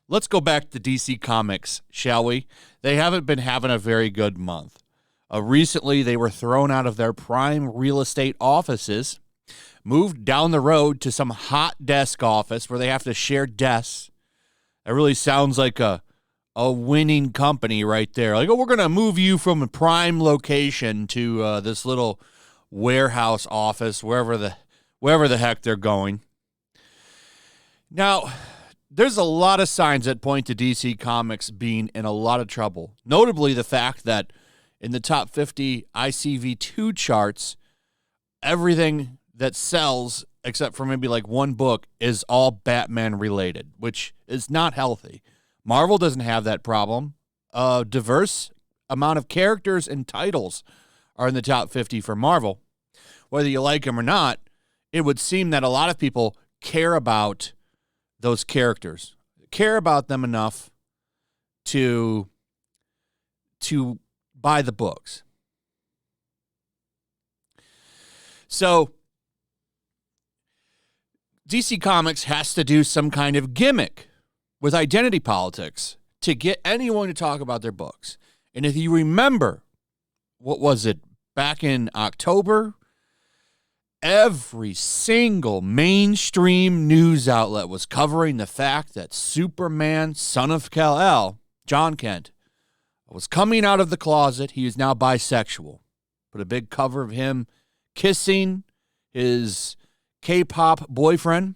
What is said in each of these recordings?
Let's go back to DC Comics, shall we? They haven't been having a very good month. Recently, they were thrown out of their prime real estate offices, moved down the road to some hot desk office where they have to share desks. That really sounds like a winning company right there. Like, oh, we're going to move you from a prime location to this little warehouse office, wherever the heck they're going. Now, there's a lot of signs that point to DC Comics being in a lot of trouble. Notably, the fact that in the top 50 ICV2 charts, everything that sells, except for maybe like one book, is all Batman related, which is not healthy. Marvel doesn't have that problem. A diverse amount of characters and titles are in the top 50 for Marvel. Whether you like them or not, it would seem that a lot of people care about those characters, care about them enough to buy the books. So DC Comics has to do some kind of gimmick with identity politics to get anyone to talk about their books. And if you remember, what was it, back in October, every single mainstream news outlet was covering the fact that Superman, son of Kal-El, John Kent, was coming out of the closet. He is now bisexual. Put a big cover of him kissing his K-pop boyfriend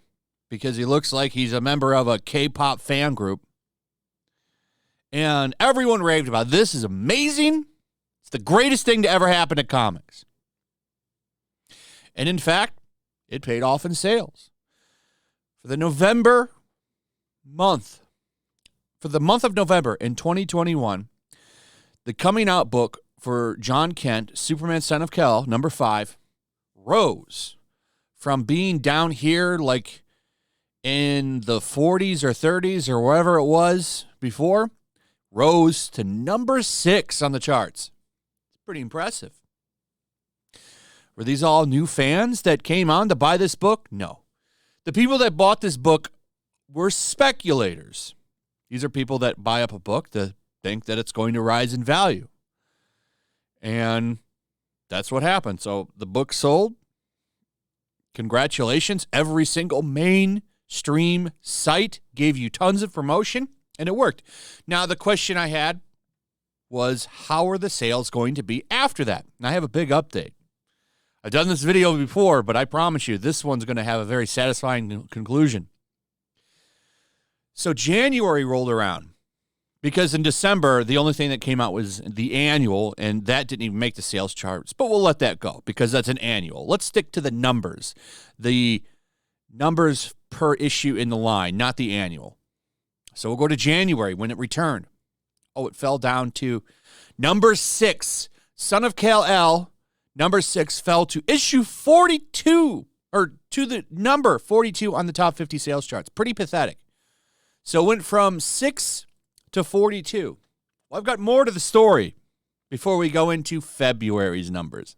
because he looks like he's a member of a K-pop fan group. And everyone raved about it. This is amazing. It's the greatest thing to ever happen to comics. And in fact, it paid off in sales. For the month of November in 2021, the coming out book for John Kent, Superman, Son of Kal-El, number 5, rose from being down here like in the 40s or 30s or wherever it was before, rose to number 6 on the charts. It's pretty impressive. Were these all new fans that came on to buy this book? No. The people that bought this book were speculators. These are people that buy up a book to think that it's going to rise in value. And that's what happened. So the book sold. Congratulations. Every single mainstream site gave you tons of promotion, and it worked. Now, the question I had was, how are the sales going to be after that? And I have a big update. I've done this video before, but I promise you this one's going to have a very satisfying conclusion. So January rolled around because in December, the only thing that came out was the annual, and that didn't even make the sales charts, but we'll let that go because that's an annual. Let's stick to the numbers per issue in the line, not the annual. So we'll go to January when it returned. Oh, it fell down to number 6, Son of Kal-El. Number 6 fell to issue 42, or to the number 42 on the top 50 sales charts. Pretty pathetic. So it went from 6 to 42. Well, I've got more to the story before we go into February's numbers.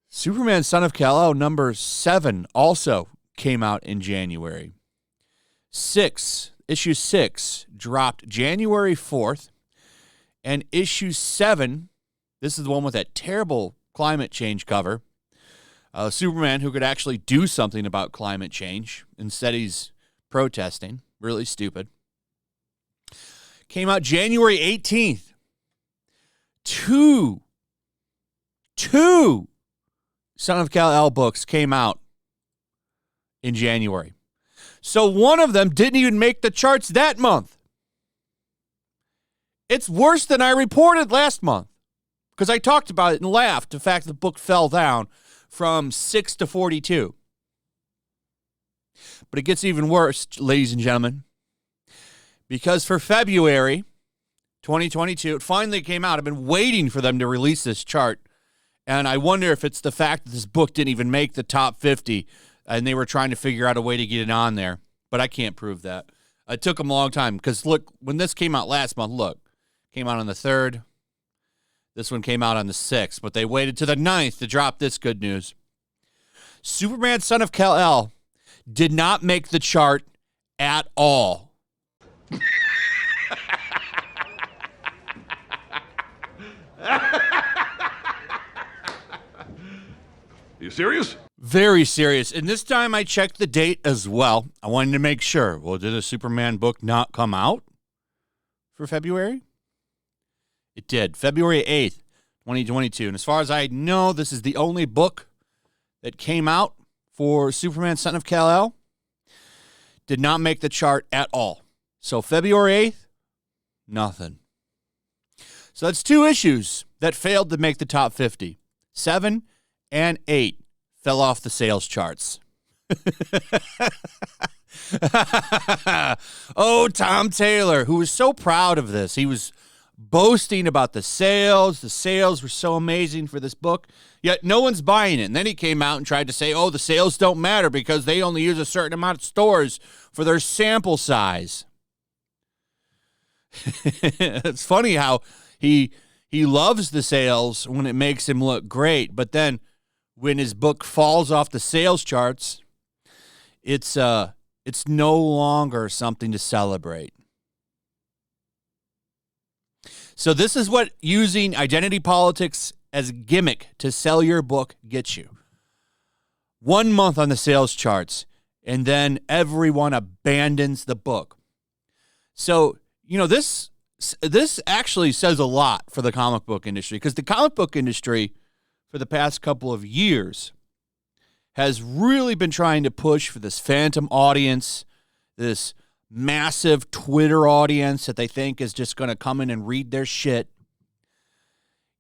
Superman, Son of Kal-El, number 7 also came out in January. Issue 6 dropped January 4th, and issue 7, this is the one with that terrible climate change cover, Superman who could actually do something about climate change. Instead, he's protesting. Really stupid. Came out January 18th. Two Son of Kal-El books came out in January. So one of them didn't even make the charts that month. It's worse than I reported last month because I talked about it and laughed. The fact the book fell down from 6 to 42. But it gets even worse, ladies and gentlemen, because for February 2022, it finally came out. I've been waiting for them to release this chart, and I wonder if it's the fact that this book didn't even make the top 50, and they were trying to figure out a way to get it on there, but I can't prove that. It took them a long time, because look, when this came out last month, came out on the 3rd. This one came out on the 6th, but they waited to the 9th to drop this good news. Superman Son of Kal-El did not make the chart at all. You serious? Very serious. And this time I checked the date as well. I wanted to make sure. Well, did a Superman book not come out for February? It did. February 8th, 2022. And as far as I know, this is the only book that came out for Superman Son of Kal-El. Did not make the chart at all. So February 8th, nothing. So that's 2 issues that failed to make the top 50. 7 and 8 fell off the sales charts. Oh, Tom Taylor, who was so proud of this. He was boasting about the sales. The sales were so amazing for this book, yet no one's buying it. And then he came out and tried to say, oh, the sales don't matter because they only use a certain amount of stores for their sample size. It's funny how he loves the sales when it makes him look great, but then when his book falls off the sales charts, it's no longer something to celebrate. So this is what using identity politics as a gimmick to sell your book gets you. 1 month on the sales charts, and then everyone abandons the book. So, this actually says a lot for the comic book industry, because the comic book industry for the past couple of years has really been trying to push for this phantom audience, this massive Twitter audience that they think is just going to come in and read their shit.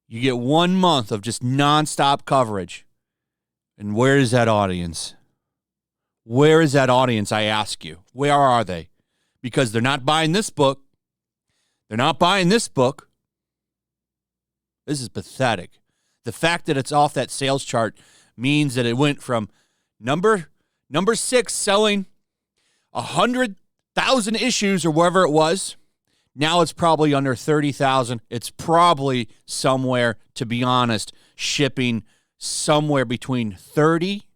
You get 1 month of just nonstop coverage. And where is that audience? Where is that audience, I ask you? Where are they? Because they're not buying this book. They're not buying this book. This is pathetic. The fact that it's off that sales chart means that it went from number 6 selling 100,000 issues or wherever it was. Now it's probably under 30,000. It's probably somewhere, to be honest, shipping somewhere between 30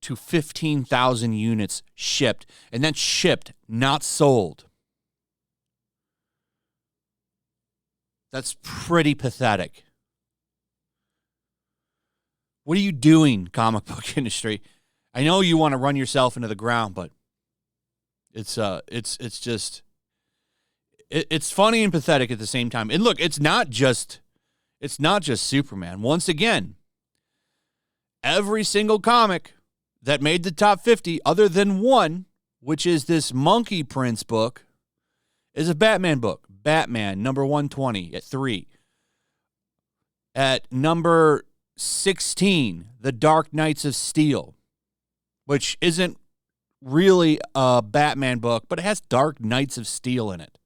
to 15,000 units shipped. And that's shipped, not sold. That's pretty pathetic. What are you doing, comic book industry? I know you want to run yourself into the ground, but it's funny and pathetic at the same time. And look, it's not just Superman. Once again, every single comic that made the top 50, other than one, which is this Monkey Prince book, is a Batman book. Batman, number 120 at 3. At number 16, The Dark Knights of Steel, which isn't really a Batman book, but it has Dark Knights of Steel in it.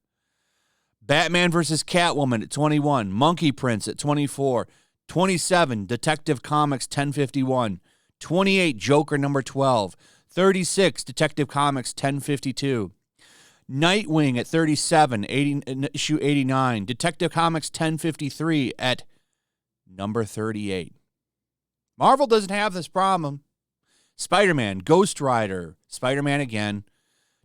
Batman versus Catwoman at 21, Monkey Prince at 24, 27, Detective Comics 1051, 28, Joker number 12, 36, Detective Comics 1052, Nightwing at 37, issue 89, Detective Comics 1053 at number 38. Marvel doesn't have this problem. Spider-Man, Ghost Rider, Spider-Man again,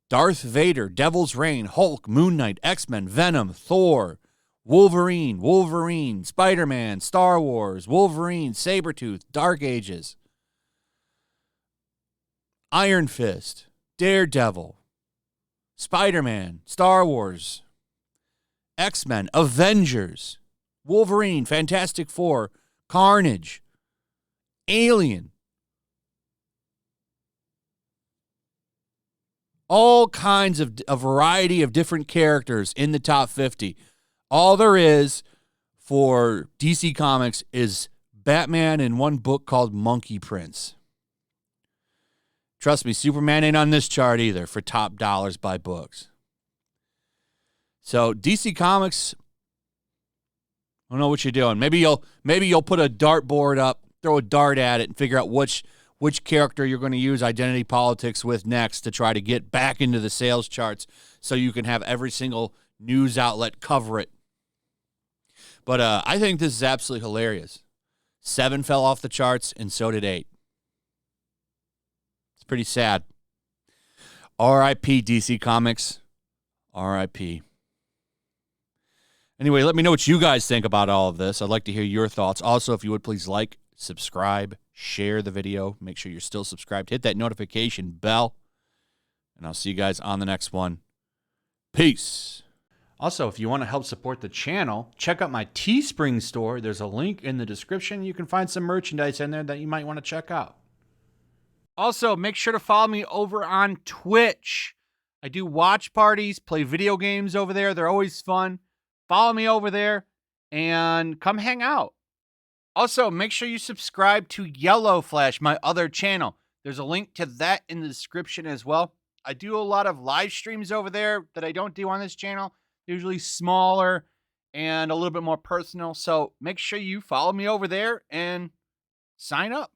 Darth Vader, Devil's Reign, Hulk, Moon Knight, X-Men, Venom, Thor, Wolverine, Spider-Man, Star Wars, Wolverine, Sabretooth, Dark Ages, Iron Fist, Daredevil, Spider-Man, Star Wars, X-Men, Avengers, Wolverine, Fantastic Four, Carnage, Alien. All kinds of a variety of different characters in the top 50. All there is for DC Comics is Batman in one book called Monkey Prince. Trust me, Superman ain't on this chart either for top dollars by books. So DC Comics, I don't know what you're doing. Maybe you'll put a dartboard up, throw a dart at it, and figure out which character you're going to use identity politics with next to try to get back into the sales charts so you can have every single news outlet cover it. But I think this is absolutely hilarious. 7 fell off the charts, and so did 8. It's pretty sad. R.I.P. DC Comics. R.I.P. Anyway, let me know what you guys think about all of this. I'd like to hear your thoughts. Also, if you would please like, subscribe, share the video. Make sure you're still subscribed. Hit that notification bell. And I'll see you guys on the next one. Peace. Also, if you want to help support the channel, check out my Teespring store. There's a link in the description. You can find some merchandise in there that you might want to check out. Also, make sure to follow me over on Twitch. I do watch parties, play video games over there. They're always fun. Follow me over there and come hang out. Also, make sure you subscribe to YellowFlash, my other channel. There's a link to that in the description as well. I do a lot of live streams over there that I don't do on this channel. Usually smaller and a little bit more personal. So make sure you follow me over there and sign up.